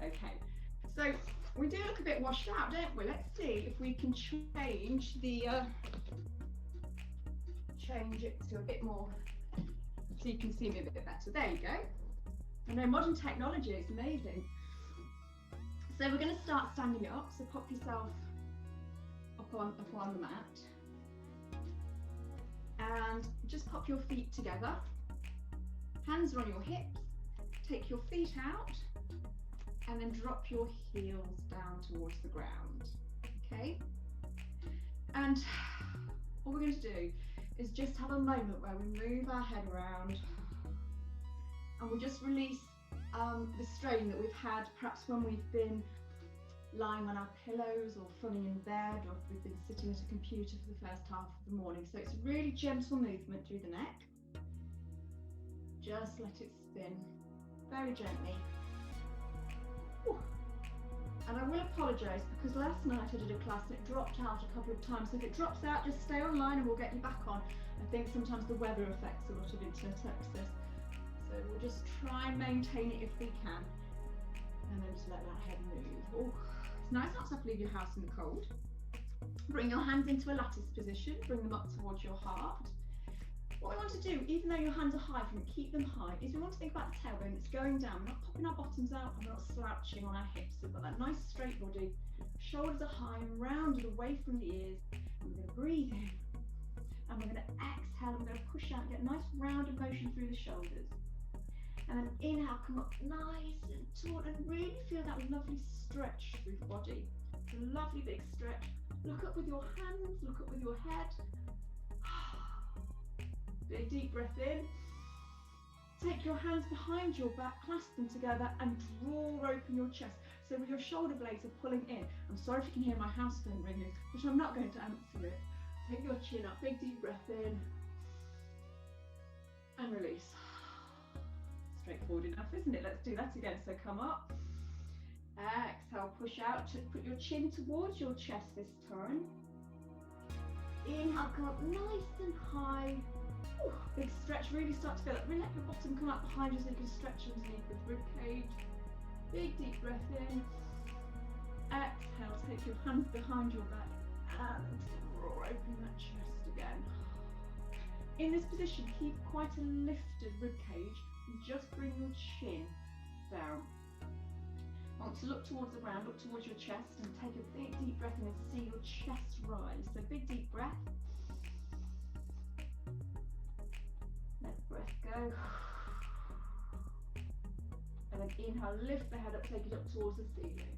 Okay, so we do look a bit washed out, don't we? Let's see if we can change it to a bit more, so you can see me a bit better. There you go. I know, modern technology, it's amazing. So we're going to start standing up. So pop yourself up on the mat, and just pop your feet together. Hands are on your hips. Take your feet out, and then drop your heels down towards the ground. Okay. And all we're going to do is just have a moment where we move our head around, and we just release the strain that we've had, perhaps when we've been lying on our pillows or funning in bed, or if we've been sitting at a computer for the first half of the morning. So it's a really gentle movement through the neck. Just let it spin very gently. Whew. And I will apologise, because last night I did a class and it dropped out a couple of times. So if it drops out, just stay online and we'll get you back on. I think sometimes the weather affects a lot of internet access. So we'll just try and maintain it if we can. And then just let that head move. Oh, it's nice not to have to leave your house in the cold. Bring your hands into a lattice position. Bring them up towards your heart. What we want to do, even though your hands are high, keep them high, is we want to think about the tailbone that's going down. We're not popping our bottoms out, and we're not slouching on our hips. We've got that nice straight body. Shoulders are high and rounded away from the ears. And we're going to breathe in. And we're going to exhale. And we're going to push out, get a nice rounded motion through the shoulders. And then inhale, come up nice and tall, and really feel that lovely stretch through the body. It's a lovely big stretch. Look up with your hands, look up with your head. Big deep breath in. Take your hands behind your back, clasp them together, and draw open your chest. So with your shoulder blades are pulling in. I'm sorry if you can hear my house phone ringing, which I'm not going to answer it. Take your chin up, big deep breath in, and release. Straightforward enough, isn't it? Let's do that again. So come up, exhale, push out, put your chin towards your chest this time. Inhale, come up nice and high. Ooh, big stretch, really start to feel it. Really let your bottom come up behind you so you can stretch underneath the rib cage. Big deep breath in. Exhale, take your hands behind your back and draw open that chest again. In this position, keep quite a lifted rib cage and just bring your chin down. I want to look towards the ground, look towards your chest, and take a big deep breath in and see your chest rise. So big deep breath. Let the breath go. And then inhale, lift the head up, take it up towards the ceiling.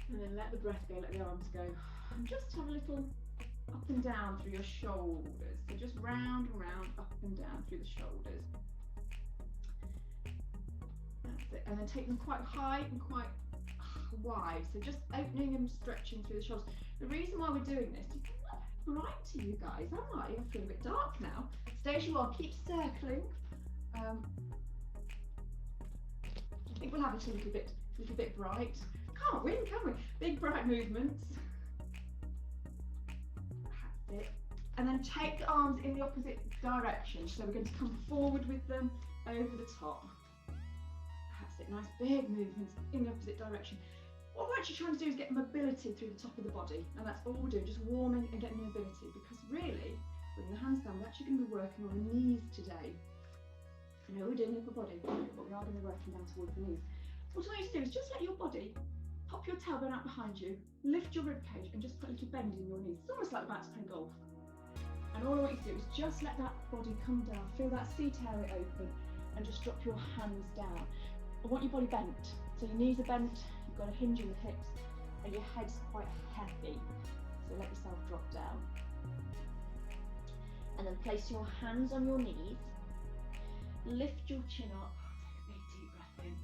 And then let the breath go, let the arms go. And just have a little up and down through your shoulders. So just round and round, up and down through the shoulders. That's it. And then take them quite high and quite wide. So just opening and stretching through the shoulders. The reason why we're doing this, you can look bright to you guys, am I? I feel a bit dark now. Stay as you are, keep circling. I think we'll have it a little bit bright. Can't win, can we? Big bright movements. That's it. And then take the arms in the opposite direction. So we're going to come forward with them over the top. That's it. Nice big movements in the opposite direction. What we're actually trying to do is get mobility through the top of the body, and that's all we're doing, just warming and getting mobility, because really, bring the hands down, we're actually going to be working on the knees today. I know we're doing upper body, but we are going to be working down towards the knees. What I want you to do is just let your body pop your tailbone out behind you, lift your rib cage, and just put a little bend in your knees. It's almost like we're about to play golf. And all I want you to do is just let that body come down, feel that seat area open, and just drop your hands down. I want your body bent, so your knees are bent, you've got a hinge in the hips, and your head's quite heavy. So let yourself drop down. And then place your hands on your knees, lift your chin up, take a big deep breath in.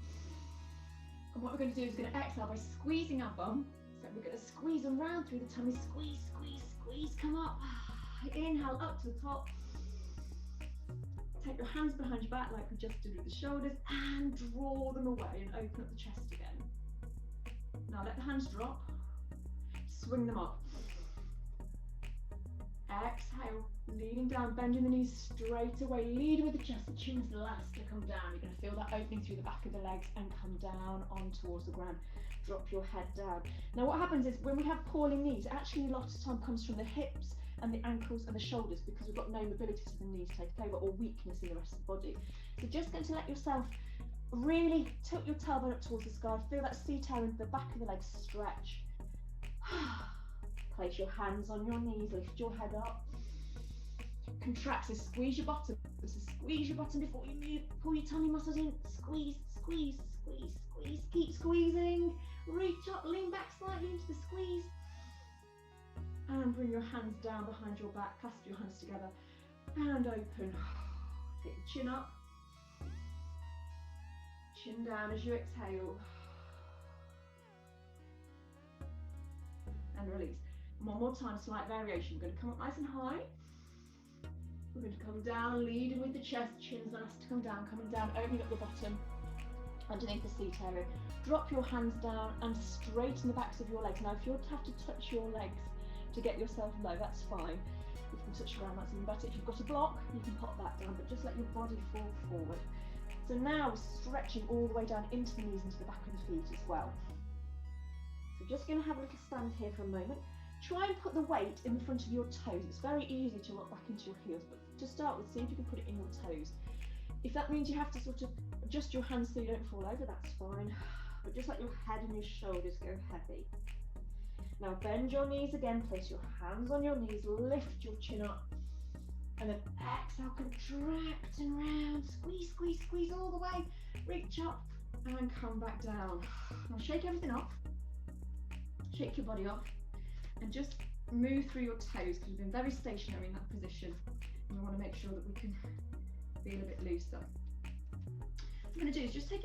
And what we're going to do is we're going to exhale by squeezing our bum. So we're going to squeeze them round through the tummy, squeeze, squeeze, squeeze, come up. Inhale up to the top. Take your hands behind your back like we just did with the shoulders, and draw them away and open up the chest again. Now let the hands drop, swing them up. Exhale, leaning down, bending the knees straight away, lead with the chest, the chin's last to come down. You're going to feel that opening through the back of the legs and come down on towards the ground. Drop your head down. Now what happens is when we have poorly knees, actually a lot of time comes from the hips and the ankles and the shoulders because we've got no mobility to the knees take over, or weakness in the rest of the body. So just going to let yourself really tilt your tailbone up towards the sky, feel that C-tear into the back of the legs, stretch. Place your hands on your knees, lift your head up. Contract, so squeeze your bottom. So squeeze your bottom before you move. Pull your tummy muscles in. Squeeze, squeeze, squeeze, squeeze. Keep squeezing. Reach up, lean back slightly into the squeeze. And bring your hands down behind your back. Clasp your hands together. And open. Take the chin up. Chin down as you exhale. And release. One more time, slight variation. We're going to come up nice and high. We're going to come down, leading with the chest, chin's last to come down, coming down, opening up the bottom, underneath the seat area. Drop your hands down and straighten the backs of your legs. Now, if you have to touch your legs to get yourself low, that's fine. If you can touch the ground, that's even better. If you've got a block, you can pop that down, but just let your body fall forward. So now we're stretching all the way down into the knees, into the back of the feet as well. So just going to have a little stand here for a moment. Try and put the weight in the front of your toes. It's very easy to rock back into your heels, but to start with, see if you can put it in your toes. If that means you have to sort of adjust your hands so you don't fall over, that's fine. But just let your head and your shoulders go heavy. Now bend your knees again, place your hands on your knees, lift your chin up, and then exhale, contract and round, squeeze, squeeze, squeeze all the way, reach up and come back down. Now shake everything off, shake your body off, and just move through your toes because you've been very stationary in that position. And we want to make sure that we can feel a bit looser. What I'm going to do is just take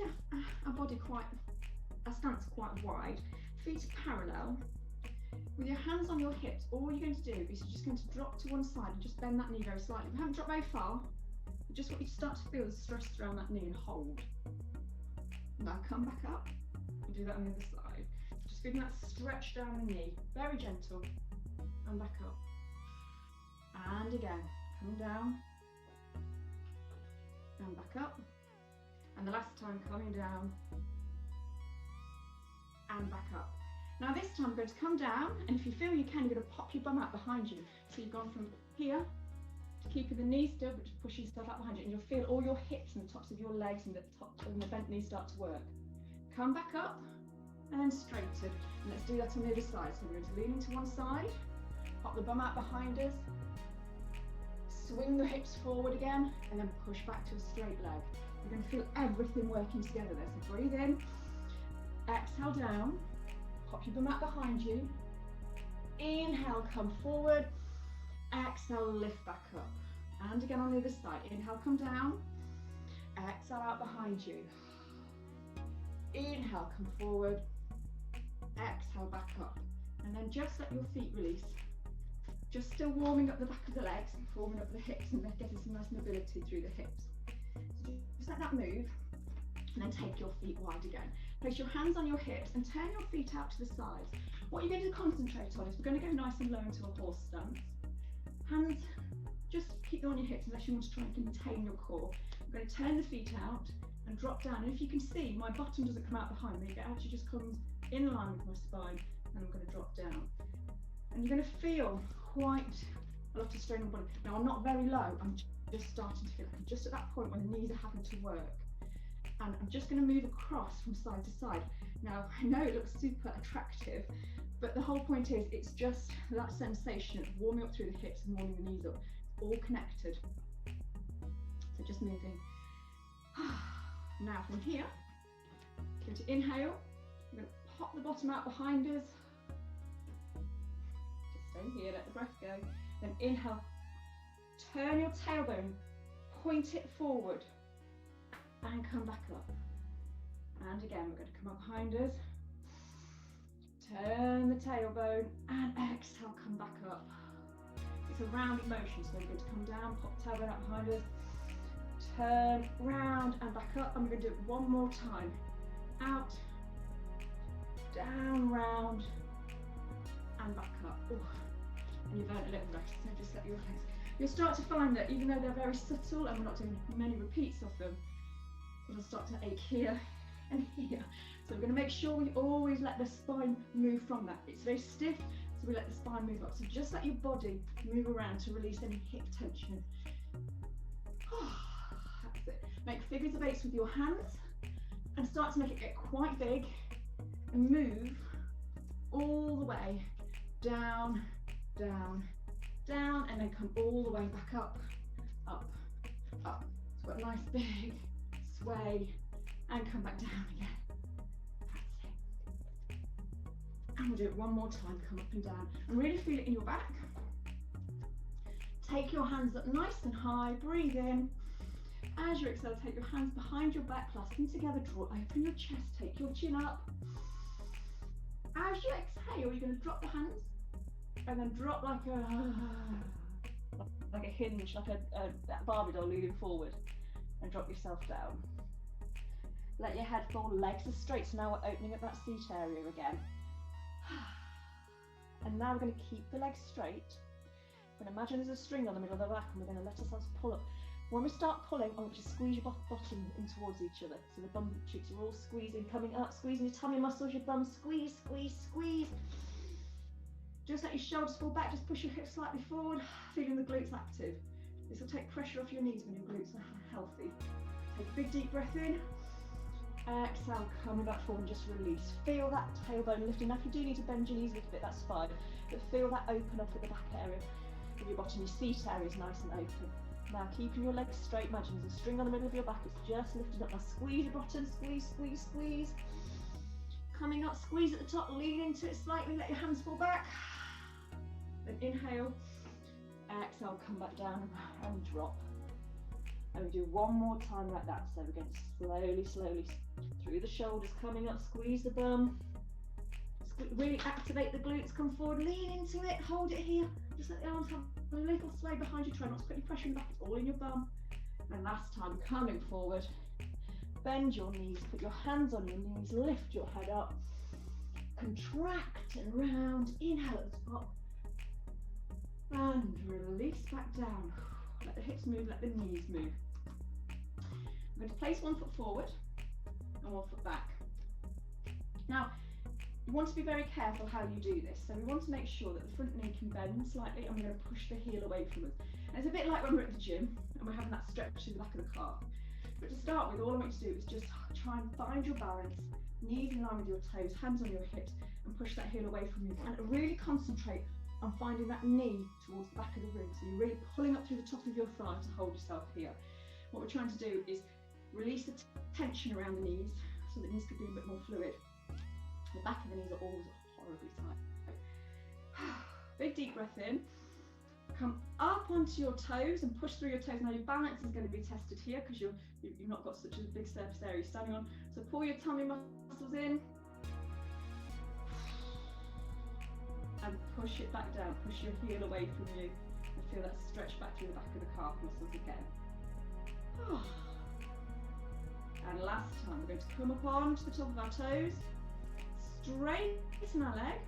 our body our stance quite wide, feet parallel. With your hands on your hips, all you're going to do is you're just going to drop to one side and just bend that knee very slightly. We haven't dropped very far. I just want you to start to feel the stress around that knee and hold. Now come back up and do that on the other side. Just feeling that stretch down the knee, very gentle, and back up. And again, coming down, and back up. And the last time, coming down, and back up. Now this time I'm going to come down, and if you feel you can, you're going to pop your bum out behind you. So you've gone from here to keeping the knees still, but just pushing yourself out behind you, and you'll feel all your hips and the tops of your legs and the top and the bent knees start to work. Come back up and straighten. And let's do that on the other side. So we're going to lean into one side, pop the bum out behind us, swing the hips forward again, and then push back to a straight leg. You're going to feel everything working together there. So breathe in, exhale down. Pop your bum out behind you. Inhale, come forward. Exhale, lift back up. And again on the other side. Inhale, come down. Exhale, out behind you. Inhale, come forward. Exhale, back up. And then just let your feet release. Just still warming up the back of the legs, warming up the hips, and then getting some nice mobility through the hips. So just let that move. And then take your feet wide again. Place your hands on your hips and turn your feet out to the sides. What you're going to concentrate on is we're going to go nice and low into a horse stance. Hands, just keep them on your hips unless you want to try and contain your core. I'm going to turn the feet out and drop down. And if you can see, my bottom doesn't come out behind me. It actually just comes in line with my spine, and I'm going to drop down. And you're going to feel quite a lot of strain on the body. Now, I'm not very low. I'm just starting to feel like I'm just at that point when the knees are having to work. And I'm just going to move across from side to side. Now, I know it looks super attractive, but the whole point is it's just that sensation of warming up through the hips and warming the knees up. It's all connected. So just moving. Now from here, I'm going to inhale. I'm going to pop the bottom out behind us. Just stay here, let the breath go. Then inhale, turn your tailbone, point it forward, and come back up. And again, we're going to come up behind us, turn the tailbone, and exhale, come back up. It's a rounding motion, so we're going to come down, pop the tailbone out behind us, turn round and back up. I'm going to do it one more time. Out, down, round, and back up. Ooh. and you've earned a little rest, so just let your legs. You'll start to find that even though they're very subtle and we're not doing many repeats of them, it'll start to ache here and here. So we're going to make sure we always let the spine move from that. It's very stiff, so we let the spine move up. So just let your body move around to release any hip tension. That's it. Make figures of 8s with your hands and start to make it get quite big and move all the way down, down, down, and then come all the way back up, up, up. So we've got a nice big sway and come back down again. That's it. And we'll do it one more time, come up and down. And really feel it in your back. Take your hands up nice and high, breathe in. As you exhale, take your hands behind your back, clasp them together, draw open your chest, take your chin up. As you exhale, you're going to drop the hands and then drop like a hinge, like that Barbie doll leaning forward, and drop yourself down. Let your head fall, legs are straight, so now we're opening up that seat area again. And now we're going to keep the legs straight. We're going to imagine there's a string on the middle of the back, and we're going to let ourselves pull up. When we start pulling, I want you to squeeze your bottom in towards each other. So the bum cheeks are all squeezing, coming up, squeezing your tummy muscles, your bum, squeeze, squeeze, squeeze. Just let your shoulders fall back, just push your hips slightly forward, feeling the glutes active. This will take pressure off your knees when your glutes are healthy. Take a big deep breath in. Exhale, coming back forward and just release. Feel that tailbone lifting. Now if you do need to bend your knees a little bit, that's fine. But feel that open up at the back area of your bottom. Your seat area is nice and open. Now keeping your legs straight, imagine there's a string on the middle of your back, it's just lifted up. Now squeeze your bottom, squeeze, squeeze, squeeze. Coming up, squeeze at the top, lean into it slightly, let your hands fall back. Then inhale, exhale, come back down and drop. And we do one more time like that. So we're going to slowly, slowly through the shoulders, coming up, squeeze the bum. Really activate the glutes, come forward, lean into it, hold it here. Just let the arms have a little sway behind you, try not to put any pressure in the back, it's all in your bum. And last time, coming forward, bend your knees, put your hands on your knees, lift your head up, contract and round, inhale at the top, and release back down. Let the hips move, let the knees move. I'm going to place one foot forward and one foot back. Now, you want to be very careful how you do this. So we want to make sure that the front knee can bend slightly, and we're going to push the heel away from us. And it's a bit like when we're at the gym and we're having that stretch to the back of the calf. But to start with, all I want you to do is just try and find your balance, knees in line with your toes, hands on your hips, and push that heel away from you. And really concentrate on finding that knee towards the back of the room. So you're really pulling up through the top of your thigh to hold yourself here. What we're trying to do is release the tension around the knees so that the knees can be a bit more fluid. The back of the knees are always horribly tight. Big deep breath in. Come up onto your toes and push through your toes. Now your balance is going to be tested here because you've not got such a big surface area you're standing on. So pull your tummy muscles in. And push it back down. Push your heel away from you. And feel that stretch back through the back of the calf muscles again. And last time, we're going to come up onto the top of our toes. Straighten our leg,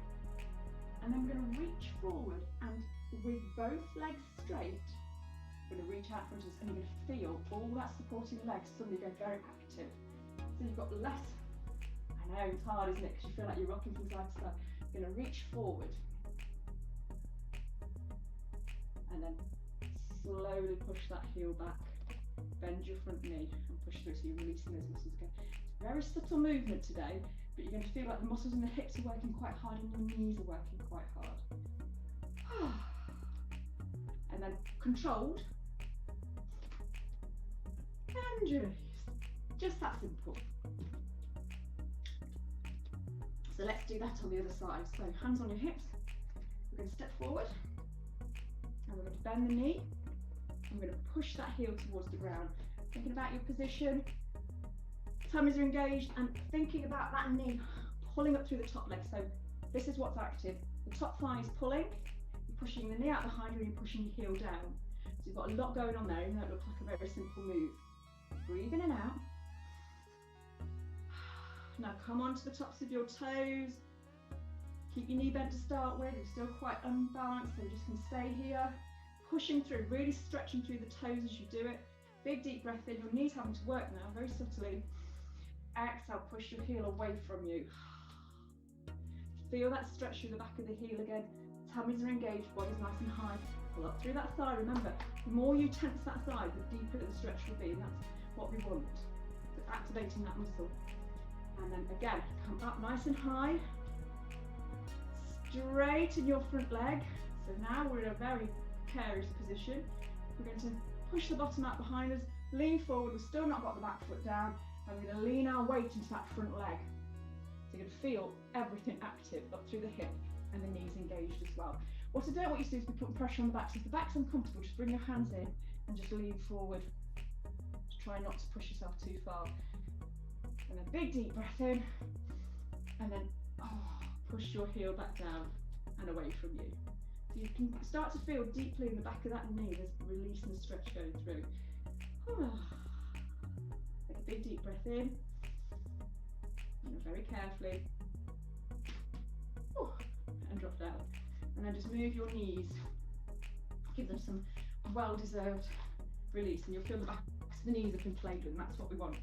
and then we're going to reach forward, and with both legs straight, we're going to reach out front of us, and you're going to feel all that supporting legs suddenly go very active. So you've got less, I know it's hard, isn't it, because you feel like you're rocking from side to side. You're going to reach forward, and then slowly push that heel back, bend your front knee, and push through, so you're releasing those muscles again. It's a very subtle movement today, but you're going to feel like the muscles in the hips are working quite hard and the knees are working quite hard. And then controlled and release. Just that simple. So let's do that on the other side. So hands on your hips. We're going to step forward and we're going to bend the knee. I'm going to push that heel towards the ground. Thinking about your position. Tummies are engaged and thinking about that knee pulling up through the top leg. So this is what's active. The top thigh is pulling, you're pushing the knee out behind you and you're pushing your heel down. So you've got a lot going on there, even though it looks like a very simple move. Breathe in and out. Now come onto the tops of your toes. Keep your knee bent to start with. You're still quite unbalanced, so we're just going to stay here. Pushing through, really stretching through the toes as you do it. Big deep breath in. Your knee's having to work now, very subtly. Exhale, push your heel away from you. Feel that stretch through the back of the heel again. Tummies are engaged, body's nice and high. Pull up through that thigh. Remember, the more you tense that thigh, the deeper the stretch will be, and that's what we want. So activating that muscle. And then again, come up nice and high. Straighten your front leg. So now we're in a very precarious position. We're going to push the bottom out behind us, lean forward. We've still not got the back foot down, and we're going to lean our weight into that front leg. So you're going to feel everything active up through the hip and the knees engaged as well. What I don't want you to do is be putting pressure on the back. So if the back's uncomfortable, just bring your hands in and just lean forward. Just try not to push yourself too far. And then big deep breath in, and then push your heel back down and away from you. So you can start to feel deeply in the back of that knee, there's release and stretch going through. Take a big deep breath in, and very carefully, and drop down. And then just move your knees, give them some well-deserved release, and you'll feel the back of the knees have been played with, and that's what we want.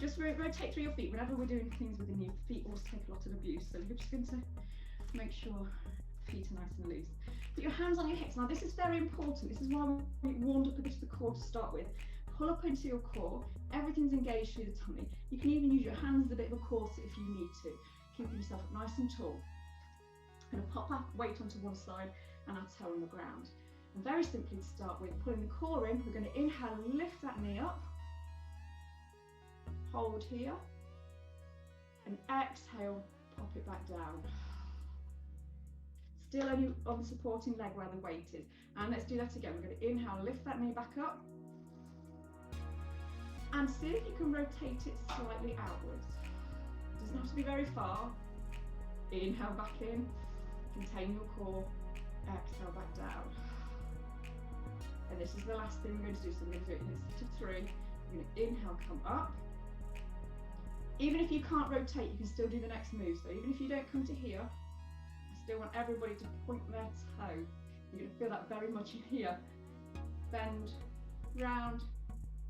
Just rotate through your feet. Whenever we're doing things with the knee, feet always take a lot of abuse, so you're just going to make sure feet are nice and loose. Put your hands on your hips. Now this is very important. This is why we warmed up a bit of the core to start with. Pull up into your core. Everything's engaged through the tummy. You can even use your hands as a bit of a corset if you need to. Keeping yourself up nice and tall. I'm going to pop that weight onto one side and our toe on the ground. And very simply to start with, pulling the core in, we're going to inhale, lift that knee up. Hold here. And exhale, pop it back down. Still only on the supporting leg where the weight is. And let's do that again. We're going to inhale, lift that knee back up. And see if you can rotate it slightly outwards. It doesn't have to be very far. Inhale back in, contain your core, exhale back down. And this is the last thing we're going to do. So we're going to do it in a set of 3. We're going to inhale, come up. Even if you can't rotate, you can still do the next move. So even if you don't come to here, I still want everybody to point their toe. You're going to feel that very much in here. Bend, round,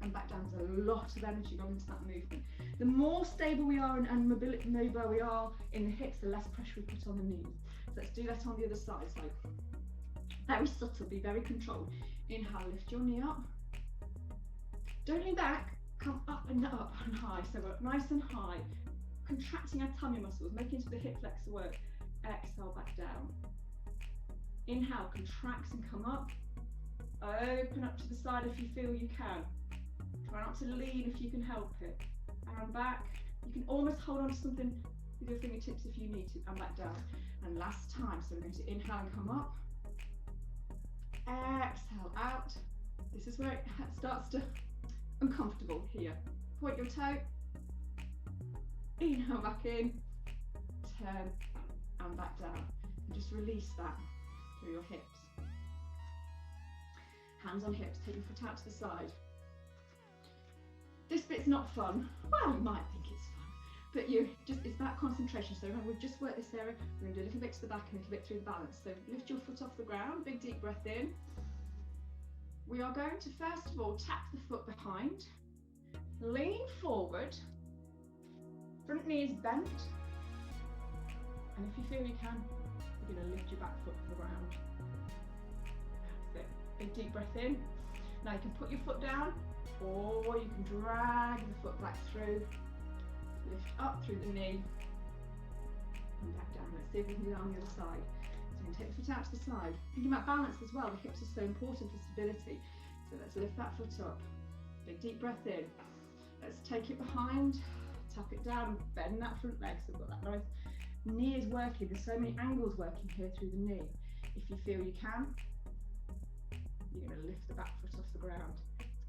and back down. There's a lot of energy going into that movement. The more stable we are and mobile we are in the hips, the less pressure we put on the knees. So let's do that on the other side. So very subtle, be very controlled. Inhale, lift your knee up. Don't lean back. Come up and high. So we're nice and high. Contracting our tummy muscles, making sure the hip flexor work. Exhale, back down. Inhale, contracts and come up. Open up to the side if you feel you can. Try not to lean if you can help it. And back. You can almost hold on to something with your fingertips if you need to. And back down. And last time. So we're going to inhale and come up. Exhale out. This is where it starts to uncomfortable here. Point your toe. Inhale back in. Turn and back down. And just release that through your hips. Hands on hips. Take your foot out to the side. This bit's not fun. Well, you might think it's fun, but it's about concentration. So remember, we've just worked this area. We're going to do a little bit to the back and a little bit through the balance. So lift your foot off the ground, big deep breath in. We are going to first of all tap the foot behind, lean forward, front knee is bent, and if you feel you can, you're going to lift your back foot off the ground. That's it. Big deep breath in. Now you can put your foot down, or you can drag the foot back through, lift up through the knee, and back down. Let's see if we can do that on the other side. So you can take the foot out to the side. Thinking about balance as well, the hips are so important for stability. So let's lift that foot up. Big deep breath in. Let's take it behind, tap it down, bend that front leg. So we've got that nice knee is working. There's so many angles working here through the knee. If you feel you can, you're going to lift the back foot off the ground.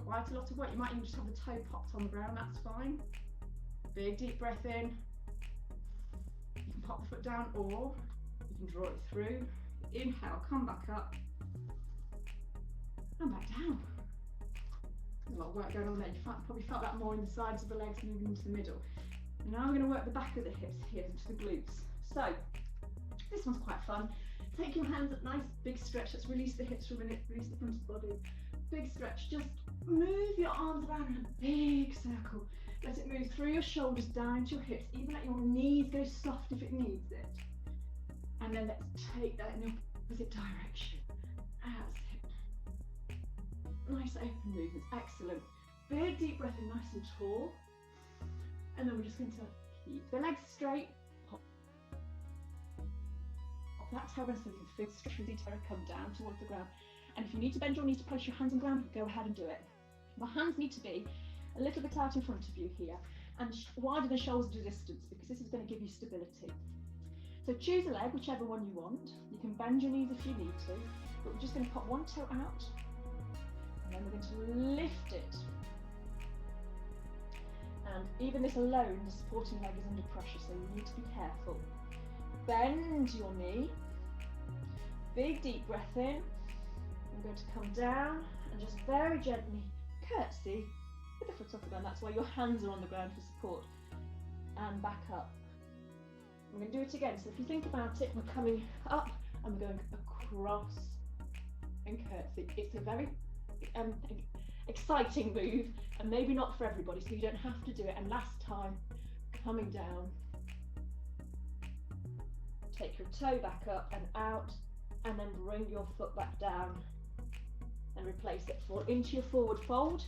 Quite a lot of work. You might even just have the toe popped on the ground, that's fine. Big deep breath in. You can pop the foot down, or you can draw it through. Inhale, come back up and back down. There's a lot of work going on there. You probably felt that more in the sides of the legs moving into the middle. And now we're going to work the back of the hips here into the glutes. So This one's quite fun. Take your hands up, nice big stretch. Let's release the hips for a minute, release the front of the body. Big stretch, just move your arms around in a big circle. Let it move through your shoulders, down into your hips. Even let your knees go soft if it needs it. And then let's take that in the opposite direction. That's it. Nice open movements, excellent. Big deep breath in, nice and tall. And then we're just going to keep the legs straight. Pop that tailbone so we can feel stretch through the entire come down towards the ground. And if you need to bend your knees to place your hands on the ground, go ahead and do it. My hands need to be a little bit out in front of you here and wider than shoulder distance, because this is going to give you stability. So choose a leg, whichever one you want. You can bend your knees if you need to, but we're just going to pop one toe out and then we're going to lift it. And even this alone, the supporting leg is under pressure, so you need to be careful. Bend your knee, big deep breath in. I'm going to come down and just very gently curtsy with the foot off the ground. That's why your hands are on the ground for support. And back up. I'm going to do it again. So if you think about it, we're coming up and we're going across and curtsy. It's a very exciting move and maybe not for everybody, so you don't have to do it. And last time, coming down. Take your toe back up and out, and then bring your foot back down and replace it. Fall into your forward fold.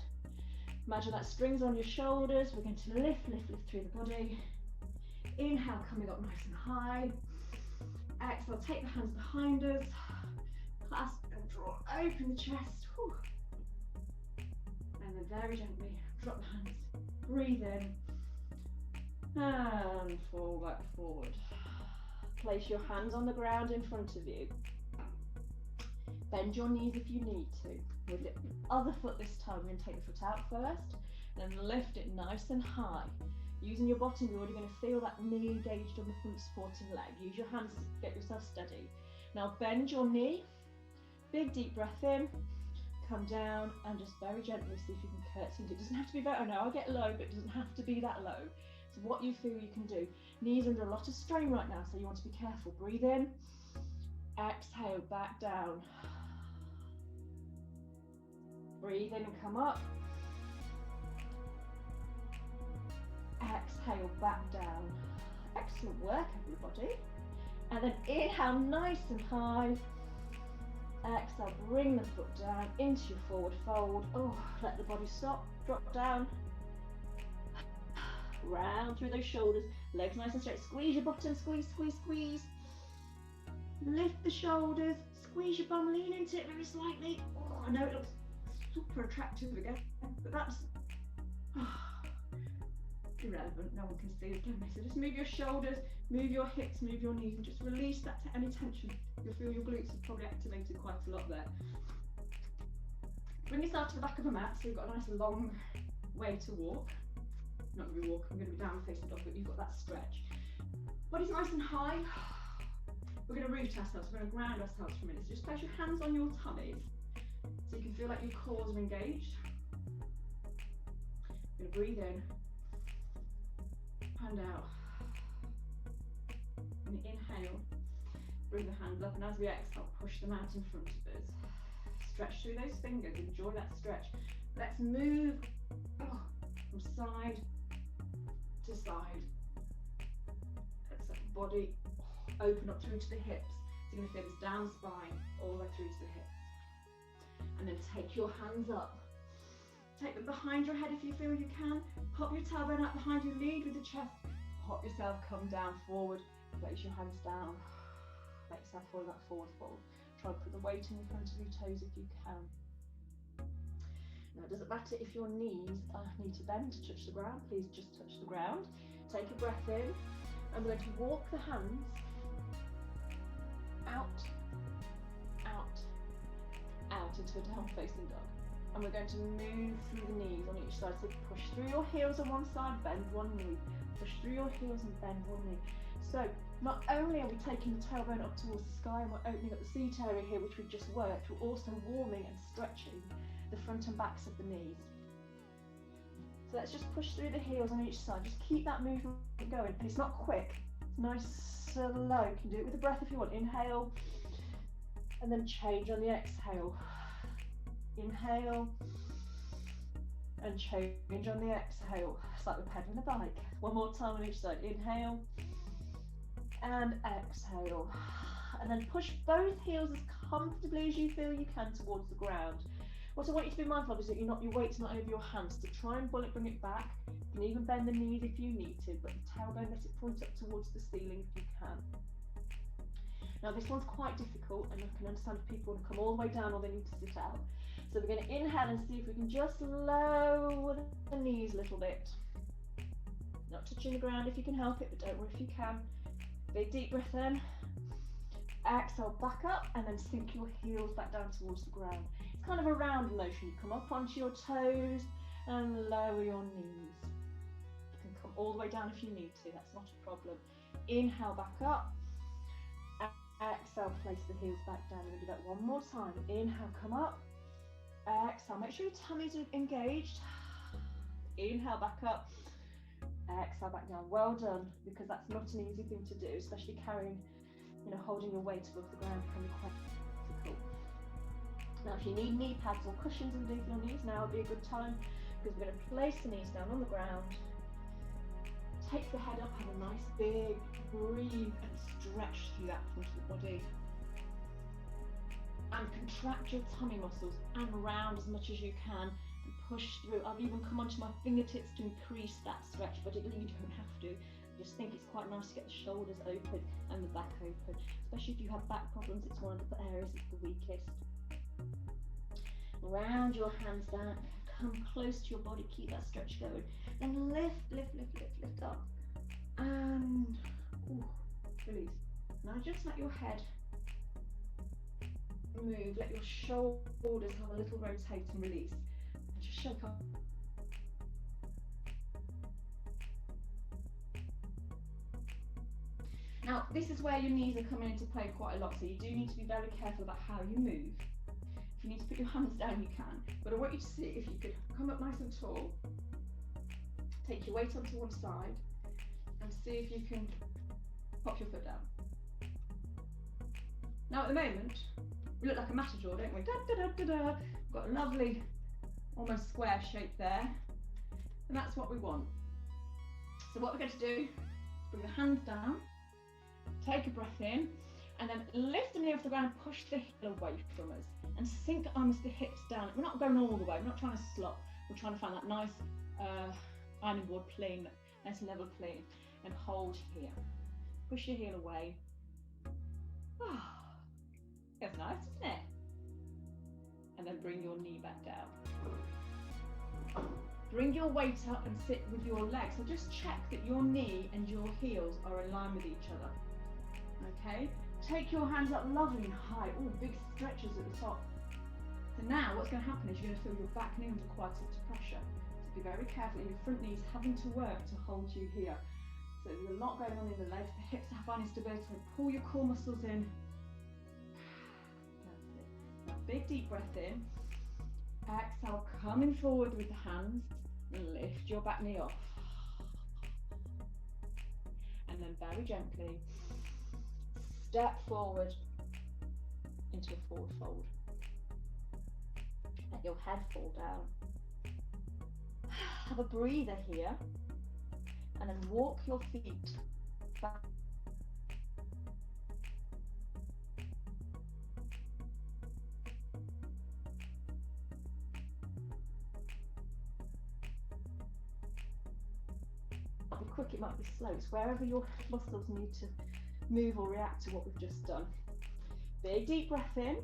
Imagine that strings on your shoulders. We're going to lift through the body. Inhale, coming up nice and high. Exhale, take the hands behind us. Clasp and draw open the chest. Whew. And then very gently drop the hands. Breathe in and fall back forward. Place your hands on the ground in front of you. Bend your knees if you need to. With the other foot this time, we're going to take the foot out first, then lift it nice and high. Using your bottom, you're already going to feel that knee engaged on the front supporting leg. Use your hands to get yourself steady. Now bend your knee, big deep breath in, come down and just very gently see if you can curtsy. It doesn't have to be very, I know I get low, but it doesn't have to be that low. So what you feel you can do. Knees under a lot of strain right now, so you want to be careful. Breathe in, exhale, back down. Breathe in and come up. Exhale, back down. Excellent work, everybody. And then inhale, nice and high. Exhale, bring the foot down into your forward fold. Oh, let the body stop, drop down. Round through those shoulders, legs nice and straight. Squeeze your bottom, squeeze, squeeze, squeeze. Lift the shoulders, squeeze your bum, lean into it very slightly. Oh, I know it looks super attractive again, but that's irrelevant. No one can see it, can they? So just move your shoulders, move your hips, move your knees, and just release that to any tension. You'll feel your glutes have probably activated quite a lot there. Bring yourself to the back of a mat, so you've got a nice long way to walk. Not going to be walking, I'm going to be down facing dog, but you've got that stretch. Body's nice and high. We're going to root ourselves, we're going to ground ourselves for a minute. So just place your hands on your tummies so you can feel like your cores are engaged. We're going to breathe in and out. And inhale, bring the hands up, and as we exhale, push them out in front of us. Stretch through those fingers, enjoy that stretch. Let's move from side to side. Let's let the body open up through to the hips. So you're going to feel this down spine all the way through to the hips. And then take your hands up. Take them behind your head if you feel you can. Pop your tailbone up behind you, lead with the chest. Pop yourself, come down forward. Place your hands down. Let yourself fall in that forward fold. Try and put the weight in front of your toes if you can. Now, it doesn't matter if your knees need to bend to touch the ground, please just touch the ground. Take a breath in. I'm going to walk the hands out, out, out into a down facing dog. And we're going to move through the knees on each side. So push through your heels on one side, bend one knee. Push through your heels and bend one knee. So not only are we taking the tailbone up towards the sky and we're opening up the seat area here, which we've just worked, we're also warming and stretching the front and backs of the knees. So let's just push through the heels on each side. Just keep that movement going. And it's not quick. Nice slow. You can do it with a breath if you want. Inhale, and then change on the exhale. Inhale, and change on the exhale. It's like we're pedaling a bike. One more time on each side. Inhale, and exhale. And then push both heels as comfortably as you feel you can towards the ground. What I want you to be mindful of is that your weight's not over your hands, so try and bring it back. You can even bend the knees if you need to, but the tailbone, let it point up towards the ceiling if you can. Now this one's quite difficult, and I can understand if people want to come all the way down or they need to sit out. So we're going to inhale and see if we can just lower the knees a little bit. Not touching the ground if you can help it, but don't worry if you can. Big deep breath in. Exhale, back up, and then sink your heels back down towards the ground. It's kind of a round motion. You come up onto your toes and lower your knees. You can come all the way down if you need to, that's not a problem. Inhale, back up. Exhale, place the heels back down. We're going to do that one more time. Inhale, come up. Exhale, make sure your tummy's engaged. Inhale, back up. Exhale, back down. Well done, because that's not an easy thing to do, especially carrying, holding your weight above the ground can be quite difficult. Now, if you need knee pads or cushions underneath your knees, now would be a good time, because we're going to place the knees down on the ground. Take the head up, have a nice big breathe and stretch through that front of the body. And contract your tummy muscles and round as much as you can and push through. I've even come onto my fingertips to increase that stretch, but you don't have to. I just think it's quite nice to get the shoulders open and the back open, especially if you have back problems. It's one of the areas that's the weakest. Round your hands back, come close to your body, keep that stretch going. Then lift up. And release. Now just let your head move, let your shoulders have a little rotate and release. And just shake up. Now, this is where your knees are coming into play quite a lot, so you do need to be very careful about how you move. If you need to put your hands down, you can. But I want you to see if you could come up nice and tall, take your weight onto one side, and see if you can pop your foot down. Now, at the moment, we look like a matador, don't we? Da, da, da, da, da. We've got a lovely, almost square shape there, and that's what we want. So what we're going to do is bring the hands down, take a breath in, and then lift the knee off the ground, push the heel away from us, and sink almost the hips down. We're not going all the way, we're not trying to slop, we're trying to find that nice ironing board plane, nice level plane, and hold here. Push your heel away. That's nice, isn't it? And then bring your knee back down. Bring your weight up and sit with your legs. So just check that your knee and your heels are in line with each other. Okay? Take your hands up lovely and high. Oh, big stretches at the top. So now what's going to happen is you're going to feel your back knee under quite a lot of pressure. So be very careful. Your front knee's having to work to hold you here. So there's a lot going on in the legs. The hips are finding stability. Pull your core muscles in. Now, big deep breath in. Exhale, coming forward with the hands. Lift your back knee off. And then very gently step forward into a forward fold. Let your head fall down. Have a breather here. And then walk your feet back. It might be quick, it might be slow. It's wherever your muscles need to move or react to what we've just done. Big deep breath in.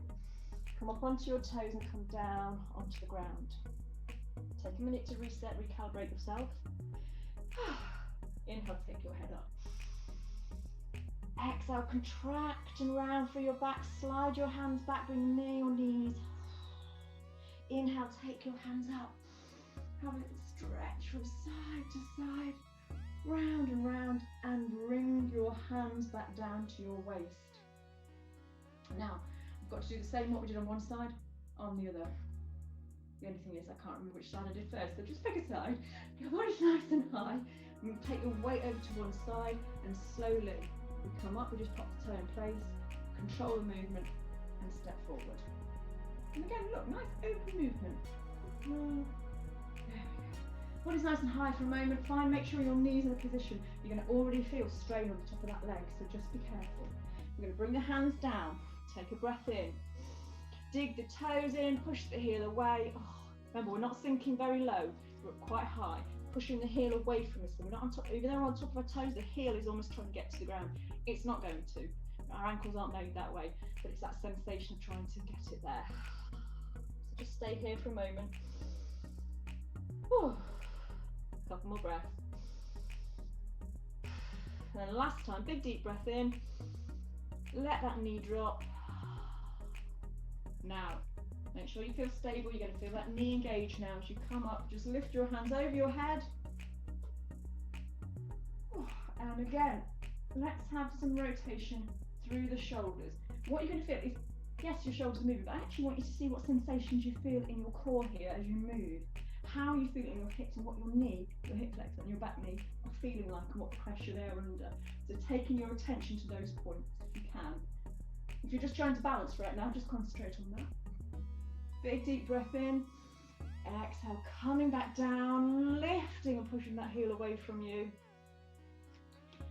Come up onto your toes and come down onto the ground. Take a minute to reset, recalibrate yourself. Inhale, take your head up. Exhale, contract and round through your back. Slide your hands back, bring your knees. Inhale, take your hands up. Have a little stretch from side to side. Round and round, and bring your hands back down to your waist. Now, I've got to do the same what we did on one side, on the other. The only thing is I can't remember which side I did first, so just pick a side. Your body's nice and high. You take your weight over to one side and slowly we come up, we just pop the toe in place, control the movement and step forward. And again, look, nice open movement. There we go. Body's nice and high for a moment. Fine, make sure your knees in a position. You're going to already feel strain on the top of that leg, so just be careful. We're going to bring the hands down, take a breath in, dig the toes in, push the heel away. Oh, remember, we're not sinking very low, we're quite high, pushing the heel away from us. So we're not on top, even though we're on top of our toes, the heel is almost trying to get to the ground. It's not going to. Our ankles aren't made that way, but it's that sensation of trying to get it there. So just stay here for a moment. Whew. Couple more breaths. And then last time, big deep breath in. Let that knee drop. Now, make sure you feel stable. You're going to feel that knee engage now as you come up. Just lift your hands over your head. And again, let's have some rotation through the shoulders. What you're going to feel is, yes, your shoulders are moving, but I actually want you to see what sensations you feel in your core here as you move. How you feel in your hips and what your knee, your hip flexor and your back knee are feeling like and what pressure they're under. So taking your attention to those points if you can. If you're just trying to balance right now, just concentrate on that. Big deep breath in. Exhale, coming back down, lifting and pushing that heel away from you.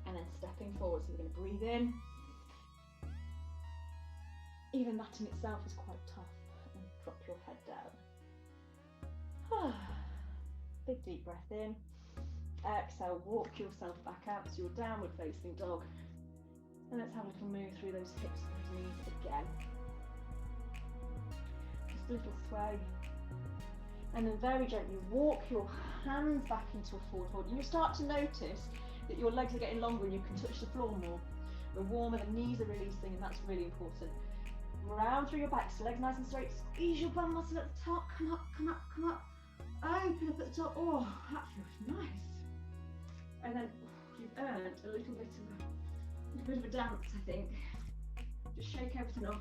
And then stepping forward. So we're going to breathe in. Even that in itself is quite tough. And drop your head down. Big deep breath in. Exhale, walk yourself back out to your downward facing dog. And let's have a little move through those hips and knees again. Just a little sway. And then very gently walk your hands back into a forward fold. And you start to notice that your legs are getting longer and you can touch the floor more. We're warmer, the knees are releasing, and that's really important. Round through your back, so legs nice and straight. Squeeze your bum muscle at the top. Come up, come up, come up. Open up at the top. Oh, that feels nice. And then you've earned a little bit of a dance, I think. Just shake everything off.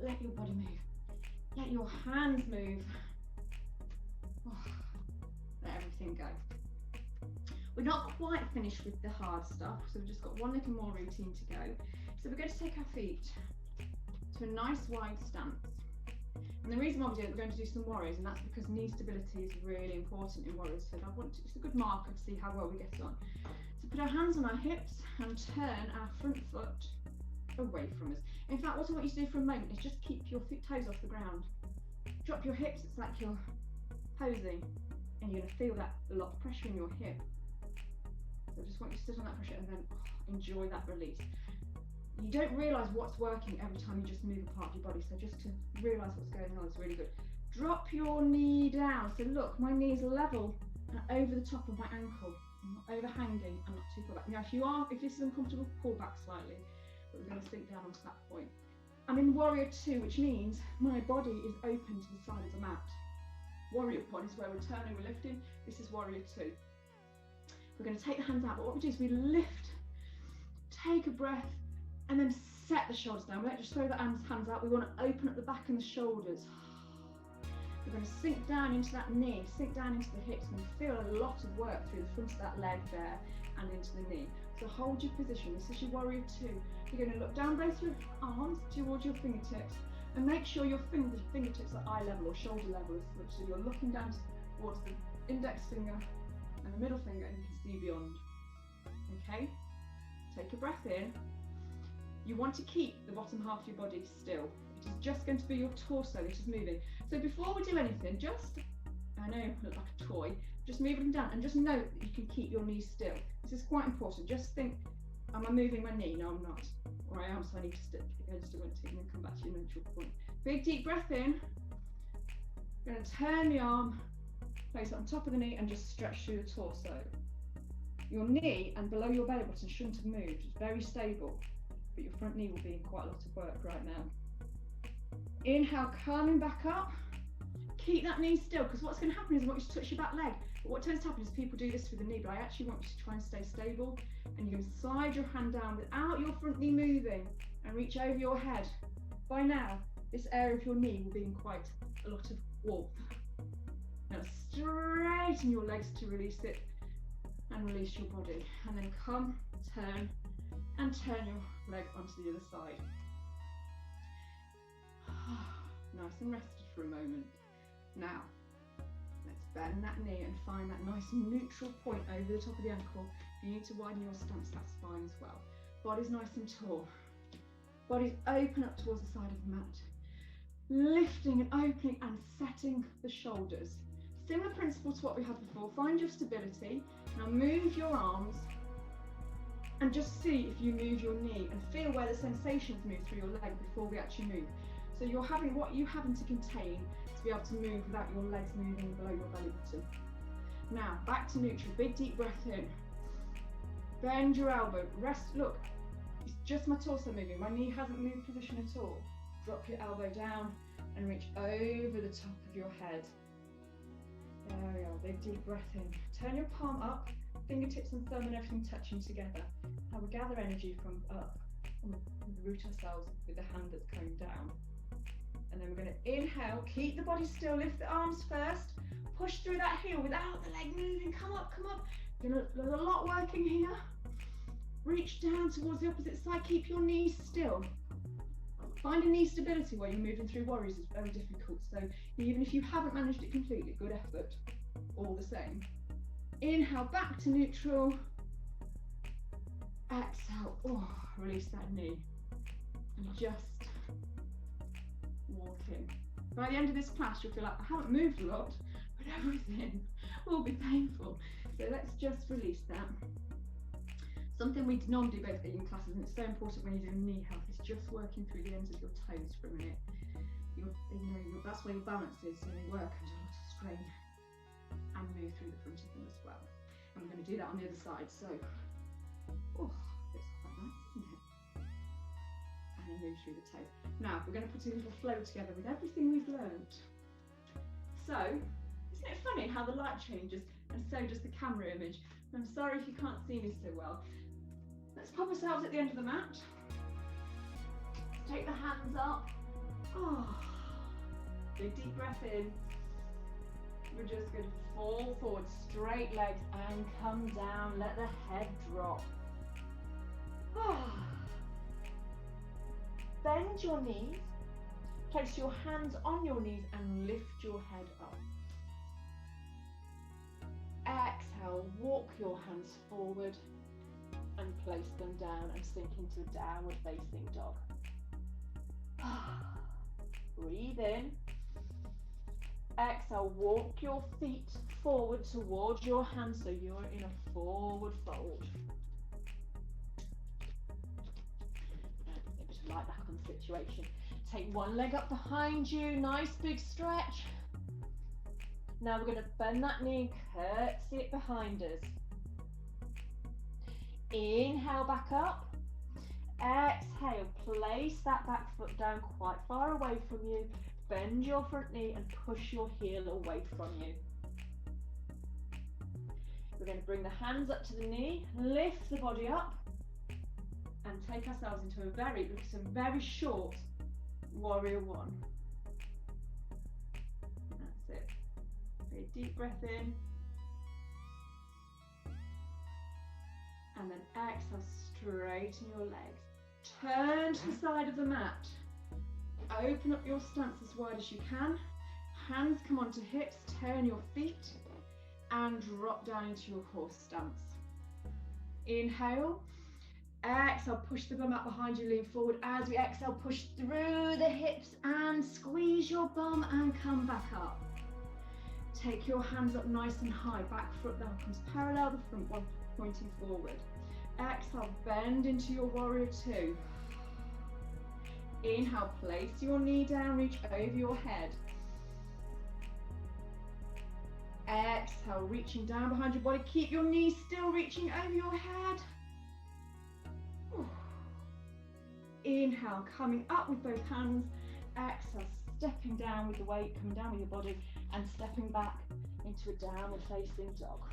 Let your body move. Let your hands move. Oh, let everything go. We're not quite finished with the hard stuff, so we've just got one little more routine to go. So we're going to take our feet to a nice wide stance. And the reason why we're going to do some warriors, and that's because knee stability is really important in warriors. So it's a good marker to see how well we get on. So put our hands on our hips and turn our front foot away from us. In fact, what I want you to do for a moment is just keep your toes off the ground. Drop your hips, it's like you're posing, and you're going to feel that a lot of pressure in your hip. So I just want you to sit on that pressure and then enjoy that release. You don't realise what's working every time you just move a part of your body, so just to realise what's going on is really good. Drop your knee down. So look, my knee is level and over the top of my ankle. I'm not overhanging, I'm not too far back. Now if this is uncomfortable, pull back slightly, but we're going to sink down onto that point. I'm in Warrior 2, which means my body is open to the side of the mat. Warrior 1 is where we're turning, we're lifting. This is Warrior 2. We're going to take the hands out, but what we do is we lift, take a breath, and then set the shoulders down. We don't just throw the hands out, we want to open up the back and the shoulders. We're going to sink down into that knee, sink down into the hips, and feel a lot of work through the front of that leg there and into the knee. So hold your position. This is your Warrior 2. You're going to look down both your arms towards your fingertips and make sure your fingertips are eye level or shoulder level, so you're looking down towards the index finger and the middle finger and you can see beyond. Okay? Take a breath in. You want to keep the bottom half of your body still. It is just going to be your torso that is moving. So before we do anything, I know I look like a toy, just move them down and just note that you can keep your knees still. This is quite important. Just think, am I moving my knee? No, I'm not. Or I am, so I need to stick against a winter and then come back to your neutral point. Big deep breath in. I'm going to turn the arm, place it on top of the knee and just stretch through the torso. Your knee and below your belly button shouldn't have moved. It's very stable. But your front knee will be in quite a lot of work right now. Inhale, coming back up. Keep that knee still, because what's going to happen is I want you to touch your back leg. But what tends to happen is people do this with the knee, but I actually want you to try and stay stable. And you're going to slide your hand down without your front knee moving and reach over your head. By now, this area of your knee will be in quite a lot of warmth. Now straighten your legs to release it. and release your body. And then come, turn, and turn your leg onto the other side. Nice and rested for a moment. Now, let's bend that knee and find that nice neutral point over the top of the ankle. If you need to widen your stance, that's fine as well. Body's nice and tall. Body's open up towards the side of the mat. Lifting and opening and setting the shoulders. Similar principle to what we had before. Find your stability. Now move your arms and just see if you move your knee and feel where the sensations move through your leg before we actually move. So you're having what you having to contain to be able to move without your legs moving below your belly button. Now back to neutral. Big deep breath in. Bend your elbow. Rest. Look, it's just my torso moving. My knee hasn't moved position at all. Drop your elbow down and reach over the top of your head. There we are, big deep breath in. Turn your palm up, fingertips and thumb and everything touching together. Now we gather energy from up and we root ourselves with the hand that's coming down. And then we're going to inhale, keep the body still, lift the arms first, push through that heel without the leg moving, come up, come up. There's a lot working here. Reach down towards the opposite side, keep your knees still. Finding knee stability while you're moving through warriors is very difficult, so even if you haven't managed it completely, good effort, all the same. Inhale, back to neutral. Exhale, release that knee. And just walk in. By the end of this class, you'll feel like, I haven't moved a lot, but everything will be painful. So let's just release that. Something we normally do both in classes, and it's so important when you're doing knee health, is just working through the ends of your toes for a minute. That's where your balance is, so they work under a lot of strain and move through the front of them as well. And we're going to do that on the other side, so, it's quite nice, isn't it? And then move through the toes. Now, we're going to put a little flow together with everything we've learned. So, isn't it funny how the light changes, and so does the camera image? I'm sorry if you can't see me so well. Let's pop ourselves at the end of the mat. Let's take the hands up. Big deep breath in. We're just going to fall forward, straight legs, and come down. Let the head drop. Bend your knees. Place your hands on your knees and lift your head up. Exhale, walk your hands forward and place them down and sink into a downward facing dog. Breathe in. Exhale, walk your feet forward towards your hands so you're in a forward fold. A bit of light back on the situation. Take one leg up behind you, nice big stretch. Now we're going to bend that knee, curtsy it behind us. Inhale back up. Exhale, place that back foot down quite far away from you. Bend your front knee and push your heel away from you. We're going to bring the hands up to the knee, lift the body up, and take ourselves into a very short warrior one. That's it. Very deep breath in. And then exhale, straighten your legs. Turn to the side of the mat. Open up your stance as wide as you can. Hands come onto hips, turn your feet and drop down into your horse stance. Inhale. Exhale, push the bum out behind you, lean forward. As we exhale, push through the hips and squeeze your bum and come back up. Take your hands up nice and high. Back foot now comes parallel, the front one pointing forward. Exhale, bend into your warrior two. Inhale, place your knee down, reach over your head. Exhale, reaching down behind your body. Keep your knees still, reaching over your head. Inhale, coming up with both hands. Exhale, stepping down with the weight, coming down with your body and stepping back into a downward facing dog.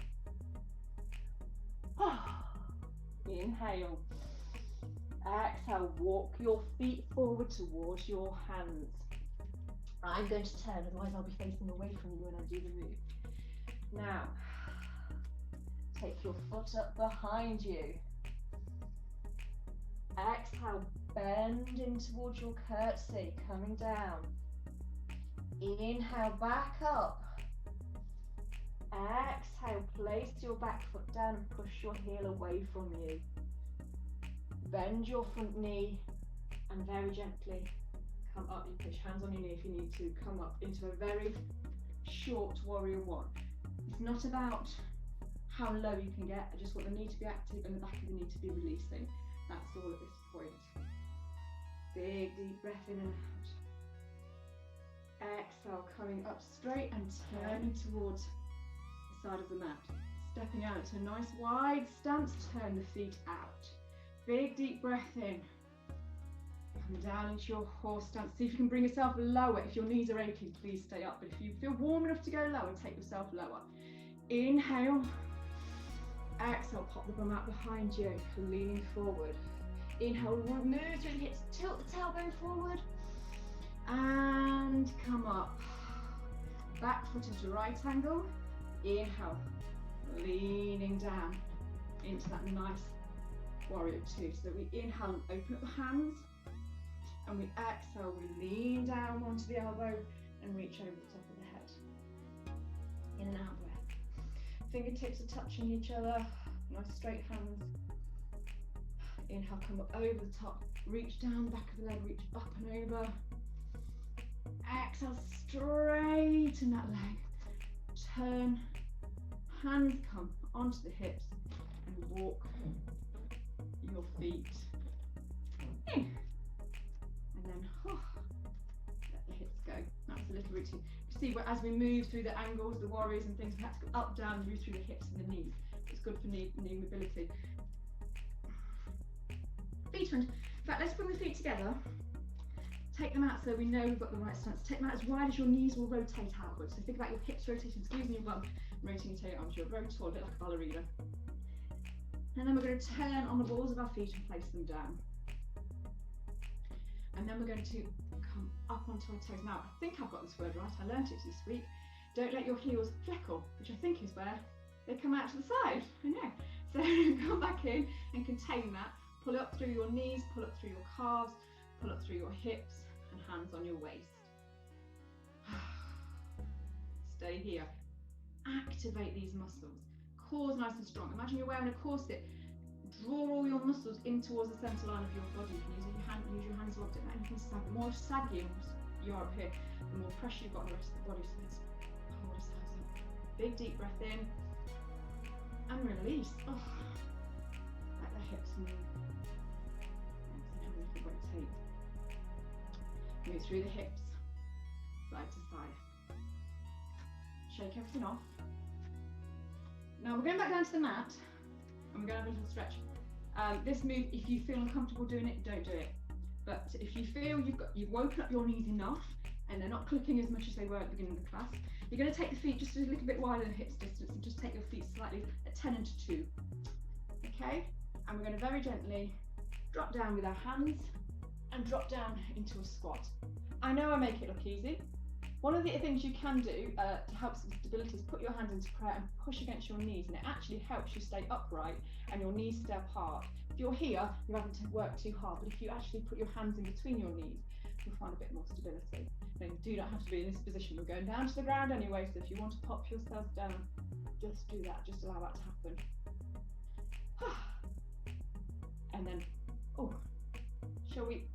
Inhale. Exhale, walk your feet forward towards your hands. I'm going to turn, otherwise I'll be facing away from you when I do the move. Now, take your foot up behind you. Exhale, bend in towards your curtsy, coming down. Inhale, back up. Exhale, place your back foot down and push your heel away from you. Bend your front knee and very gently come up. You push hands on your knee if you need to. Come up into a very short warrior one. It's not about how low you can get. I just want the knee to be active and the back of the knee to be releasing. That's all at this point. Big deep breath in and out. Exhale, coming up straight and turning towards the side of the mat. Stepping out to a nice wide stance, turn the feet out. Big deep breath in. Come down into your horse stance. See if you can bring yourself lower. If your knees are aching, please stay up. But if you feel warm enough to go lower, take yourself lower. Inhale. Exhale, pop the bum out behind you, leaning forward. Inhale, move through the hips, tilt the tailbone forward. And come up. Back foot into right angle. Inhale, leaning down into that nice warrior two. So we inhale and open up the hands. And we exhale, we lean down onto the elbow and reach over the top of the head. In and out breath. Fingertips are touching each other. Nice straight hands. Inhale, come up over the top. Reach down, back of the leg, reach up and over. Exhale, straighten that leg. Turn. Hands come onto the hips and walk your feet in. And then let the hips go. That's a little routine. You see, as we move through the angles, the warriors and things, we have to go up, down, move through the hips and the knees. It's good for knee mobility. Feet in fact, let's bring the feet together. Take them out so we know we've got the right stance. Take them out as wide as your knees will rotate outwards. So think about your hips rotating, squeezing your bum, rotating your arms. You're very tall, a bit like a ballerina. And then we're going to turn on the balls of our feet and place them down. And then we're going to come up onto our toes. Now, I think I've got this word right. I learnt it this week. Don't let your heels fleckle, which I think is where they come out to the side. I know. So come back in and contain that. Pull up through your knees, pull up through your calves, pull up through your hips, and hands on your waist. Stay here. Activate these muscles. Core's nice and strong. Imagine you're wearing a corset. Draw all your muscles in towards the centre line of your body. You can use your hands locked in, and you can sag. The more saggy you are up here, the more pressure you've got on the rest of the body. So let's hold ourselves up. Big deep breath in and release. Oh. Let the hips move. Rotate. Move through the hips, side to side. Shake everything off. Now we're going back down to the mat, and we're going to have a little stretch. This move, if you feel uncomfortable doing it, don't do it. But if you feel you've woken up your knees enough, and they're not clicking as much as they were at the beginning of the class, you're going to take the feet just a little bit wider than hips distance, and just take your feet slightly at 10 and 2. Okay? And we're going to very gently drop down with our hands and drop down into a squat. I know I make it look easy. One of the things you can do to help some stability is put your hands into prayer and push against your knees, and it actually helps you stay upright and your knees stay apart. If you're here, you're having to work too hard, but if you actually put your hands in between your knees, you'll find a bit more stability. Now, you do not have to be in this position. We're going down to the ground anyway, so if you want to pop yourself down, just do that, just allow that to happen. And then, shall we?